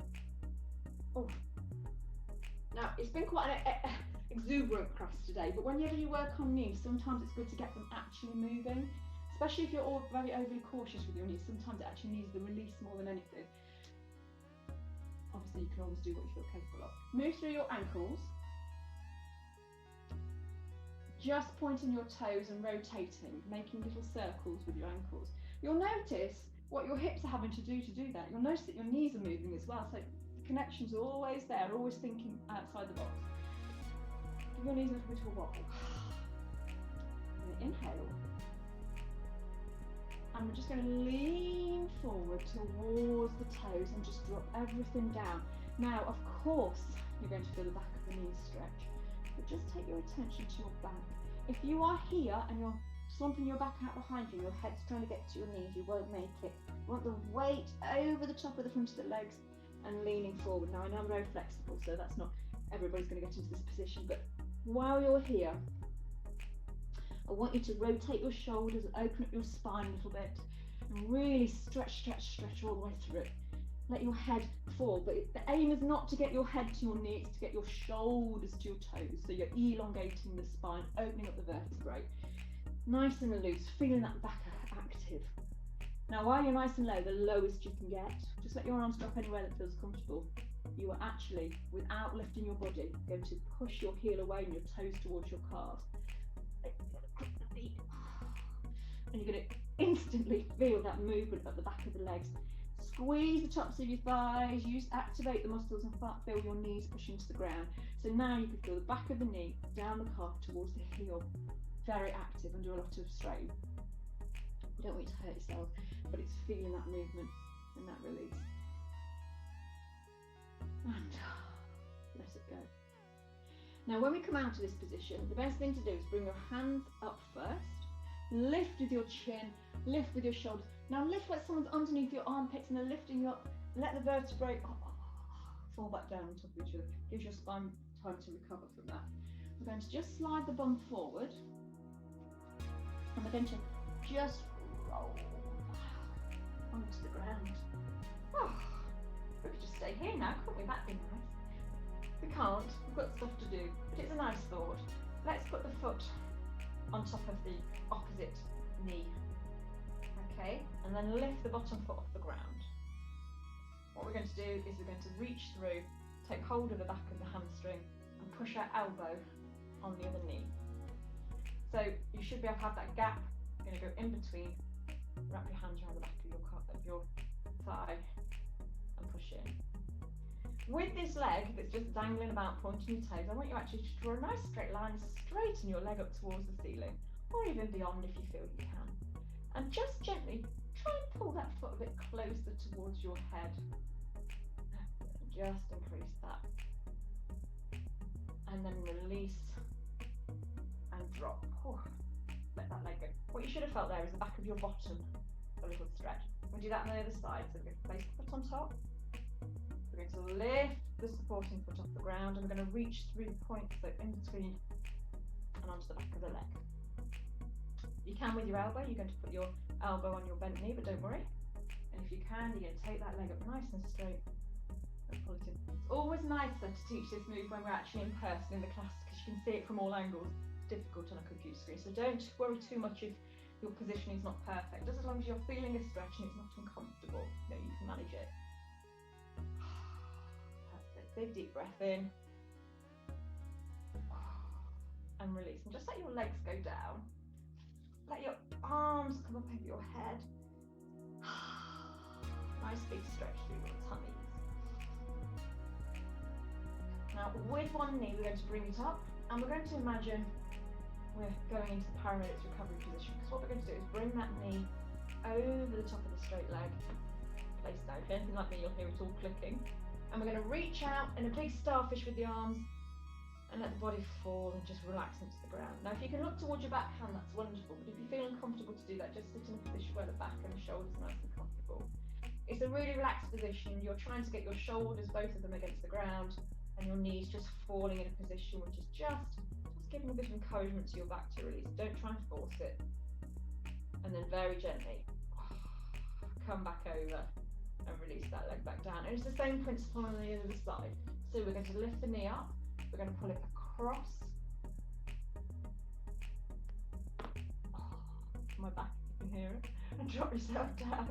Now, it's been quite an exuberant class today, but whenever you work on knees, sometimes it's good to get them actually moving, especially if you're all very overly cautious with your knees. Sometimes it actually needs the release more than anything. Obviously, you can always do what you feel capable of. Move through your ankles. Just pointing your toes and rotating, making little circles with your ankles. You'll notice what your hips are having to do that. You'll notice that your knees are moving as well, so the connections are always there, always thinking outside the box. Give your knees a little bit of a wobble. And inhale. And we're just going to lean forward towards the toes and just drop everything down. Now, of course, you're going to feel the back of the knees stretch, but just take your attention to your back. If you are here and you're slumping your back out behind you, your head's trying to get to your knees, you won't make it. You want the weight over the top of the front of the legs and leaning forward. Now I know I'm very flexible, so that's not everybody's going to get into this position, but while you're here, I want you to rotate your shoulders, open up your spine a little bit, and really stretch all the way through. Let your head fall, but the aim is not to get your head to your knee, it's to get your shoulders to your toes. So you're elongating the spine, opening up the vertebrae. Nice and loose, feeling that back active. Now while you're nice and low, the lowest you can get, just let your arms drop anywhere that feels comfortable. You are actually, without lifting your body, going to push your heel away and your toes towards your calves. And you're going to instantly feel that movement at the back of the legs. Squeeze the tops of your thighs, activate the muscles and feel your knees push into the ground. So now you can feel the back of the knee, down the calf towards the heel. Very active, under a lot of strain. You don't want you to hurt yourself, but it's feeling that movement and that release. And let it go. Now when we come out of this position, the best thing to do is bring your hands up first, lift with your chin, lift with your shoulders. Now lift like someone's underneath your armpits and they're lifting you up. Let the vertebrae fall back down on top of each other. Gives your spine time to recover from that. We're going to just slide the bum forward and we're going to just roll onto the ground. Oh, we could just stay here now, couldn't we? That'd be nice. We can't, we've got stuff to do, but it's a nice thought. Let's put the foot on top of the opposite knee. Okay, and then lift the bottom foot off the ground. What we're going to do is we're going to reach through, take hold of the back of the hamstring and push our elbow on the other knee. So you should be able to have that gap. You're going to go in between, wrap your hands around the back of your thigh and push in. With this leg that's just dangling about, pointing your toes, I want you actually to draw a nice straight line, straighten your leg up towards the ceiling, or even beyond if you feel you can. And just gently try and pull that foot a bit closer towards your head. Just increase that. And then release and drop. Oh, let that leg go. What you should have felt there is the back of your bottom, a little stretch. We'll do that on the other side. So we're going to place the foot on top. We're going to lift the supporting foot off the ground and we're going to reach through the points, so in between and onto the back of the leg. You can with your elbow, you're going to put your elbow on your bent knee, but don't worry. And if you can, you're going to take that leg up nice and straight and pull it in. It's always nicer to teach this move when we're actually in person in the class because you can see it from all angles. It's difficult on a computer screen, so don't worry too much if your position is not perfect. Just as long as you're feeling a stretch and it's not uncomfortable, you can manage it. That's it. Big deep breath in. And release. And just let your legs go down. Let your arms come up over your head. Nice big stretch through your tummies. Now with one knee we're going to bring it up and we're going to imagine we're going into the paramedics recovery position, because what we're going to do is bring that knee over the top of the straight leg, place down. If anything like me, you'll hear it all clicking. And we're going to reach out in a big starfish with the arms and let the body fall and just relax into the ground. Now if you can look towards your backhand, that's wonderful, but if you feel uncomfortable to do that, just sit in a position where the back and the shoulders are nice and comfortable. It's a really relaxed position. You're trying to get your shoulders, both of them, against the ground and your knees just falling in a position which is just giving a bit of encouragement to your back to release. Don't try and force it. And then very gently come back over and release that leg back down. And it's the same principle on the other side. So we're going to lift the knee up. We're going to pull it across my back, if you can hear it, and drop yourself down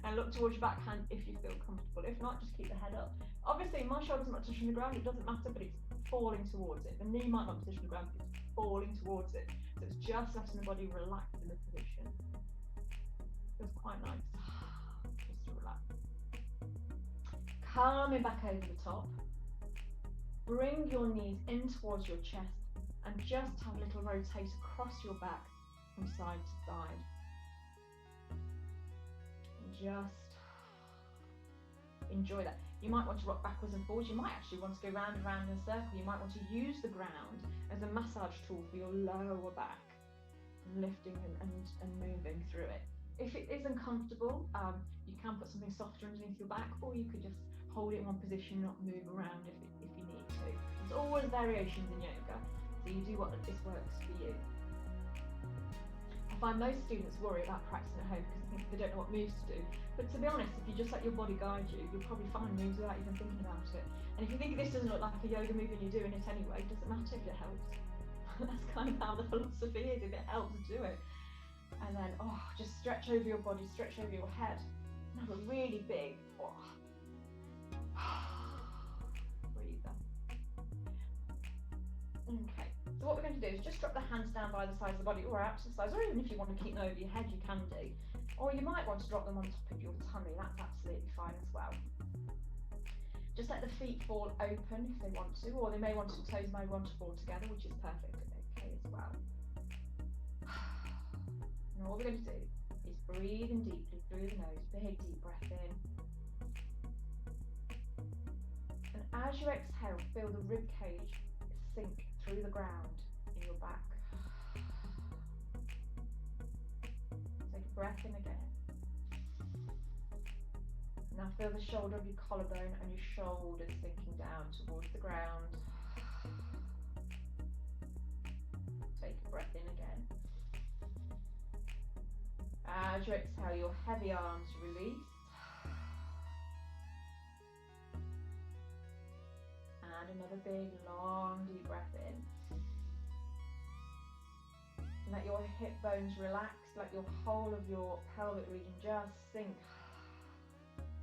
and look towards your backhand if you feel comfortable. If not, just keep the head up. Obviously my shoulder's not touching the ground, it doesn't matter, but it's falling towards it. The knee might not position the ground, but it's falling towards it. So it's just letting the body relax in the position. Feels quite nice, just to relax. Coming back over the top. Bring your knees in towards your chest and just have a little rotate across your back from side to side. And just enjoy that. You might want to rock backwards and forwards. You might actually want to go round and round in a circle. You might want to use the ground as a massage tool for your lower back. lifting and moving through it. If it is uncomfortable, you can put something softer underneath your back, or you could just hold it in one position, not move around if you need to. There's always variations in yoga, so you do what this works for you. I find most students worry about practicing at home because they think they don't know what moves to do. But to be honest, if you just let your body guide you, you'll probably find moves without even thinking about it. And if you think this doesn't look like a yoga move and you're doing it anyway, it doesn't matter if it helps. That's kind of how the philosophy is. If it helps, do it. And then, just stretch over your body, stretch over your head. And have a really big, breather. Okay, so what we're going to do is just drop the hands down by the sides of the body, or out to the sides, or even if you want to keep them over your head, you can do. Or you might want to drop them on top of your tummy, that's absolutely fine as well. Just let the feet fall open if they want to, or they may want to, toes may want to fall together, which is perfectly okay as well. And all we're going to do is breathe in deeply through the nose, big deep breath in. And as you exhale, feel the rib cage sink through the ground in your back. Take a breath in again. Now feel the shoulder of your collarbone and your shoulders sinking down towards the ground. Take a breath in again. As you exhale, your heavy arms release. And another big, long, deep breath in. Let your hip bones relax, let your whole of your pelvic region just sink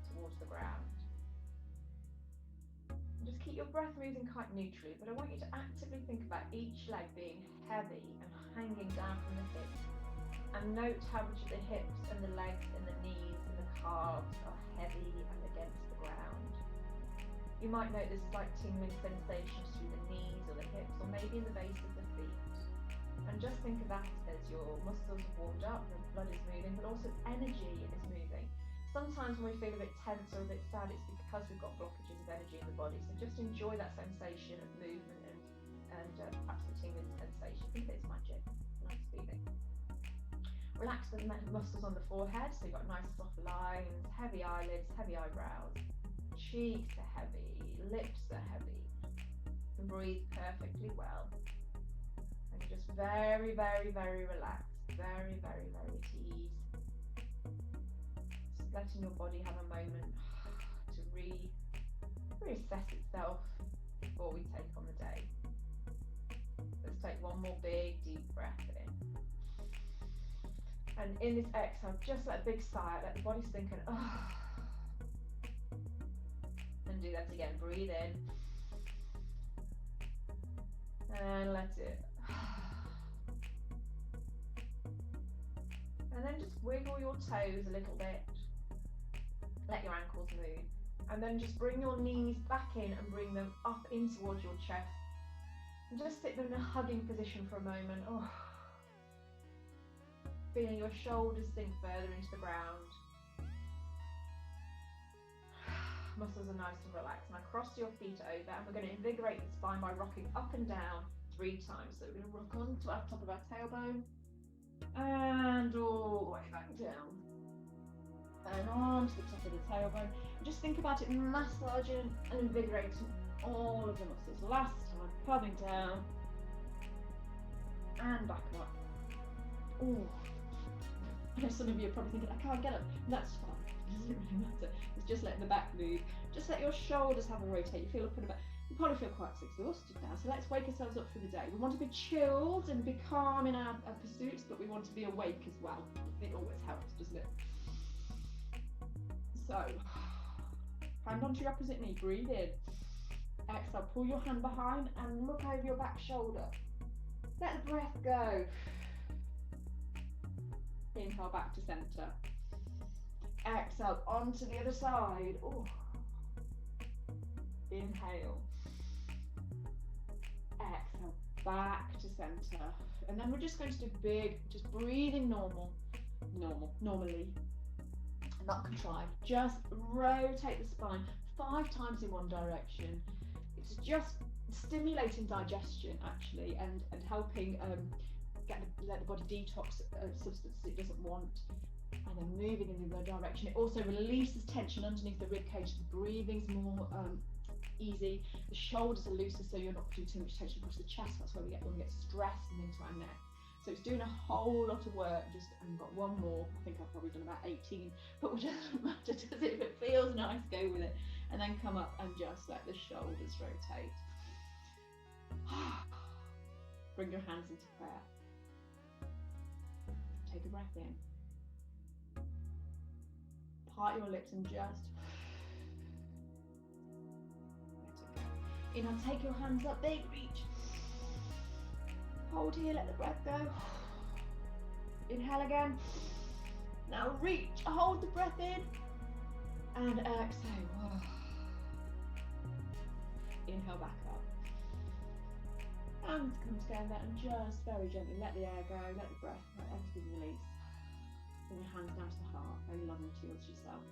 towards the ground. And just keep your breath moving quite neutrally, but I want you to actively think about each leg being heavy and hanging down from the hips. And note how much of the hips and the legs and the knees and the calves are heavy and against the ground. You might note this slight tingling sensations through the knees or the hips, or maybe in the base of the feet. And just think of that as your muscles have warmed up, the blood is moving, but also energy is moving. Sometimes when we feel a bit tense or a bit sad, it's because we've got blockages of energy in the body. So just enjoy that sensation of movement and perhaps the tingling sensation. Think it's magic. Nice feeling. Relax the muscles on the forehead, so you've got nice soft lines, heavy eyelids, heavy eyebrows. Cheeks are heavy, lips are heavy. And breathe perfectly well. And just very, very, very relaxed. Very, very, very at ease. Just letting your body have a moment to reassess itself before we take on the day. Let's take one more big, deep breath in. And in this exhale, just let a big sigh, let the body sink in. And do that again. Breathe in. And let it. And then just wiggle your toes a little bit. Let your ankles move. And then just bring your knees back in and bring them up in towards your chest. And just sit them in a hugging position for a moment. Feeling your shoulders sink further into the ground. Muscles are nice and relaxed. Now cross your feet over, and we're going to invigorate the spine by rocking up and down 3 times. So we're going to rock on to our top of our tailbone and all the way back down and on to the top of the tailbone. And just think about it massaging and invigorating all of the muscles. Last time, coming down and back up. Ooh. I know some of you are probably thinking, I can't get up. That's fine. It doesn't really matter. It's just letting the back move. Just let your shoulders have a rotate. You feel up and about. You probably feel quite exhausted now. So let's wake ourselves up for the day. We want to be chilled and be calm in our pursuits, but we want to be awake as well. It always helps, doesn't it? So, hand onto your opposite knee. Breathe in. Exhale. Pull your hand behind and look over your back shoulder. Let the breath go. Inhale back to center. Exhale onto the other side. Ooh. Inhale. Exhale back to center. And then we're just going to do big, just breathing normally. Not contrived. Just rotate the spine 5 times in one direction. It's just stimulating digestion actually, and helping let the body detox substances it doesn't want, and then moving in the other direction. It also releases tension underneath the rib cage. The breathing's more easy. The shoulders are looser, so you're not putting too much tension across the chest. That's where we get stressed and into our neck. So it's doing a whole lot of work. And got one more. I think I've probably done about 18, but it doesn't matter, does it? If it feels nice, go with it. And then come up and just let the shoulders rotate. Bring your hands into prayer. Take a breath in. Part your lips and just let it go. Inhale, take your hands up, big reach. Hold here, let the breath go. Inhale again. Now reach, hold the breath in. And exhale. Inhale back up. And come together and just very gently let the air go, let the breath go, everything release. Bring your hands down to the heart, very loving towards yourself.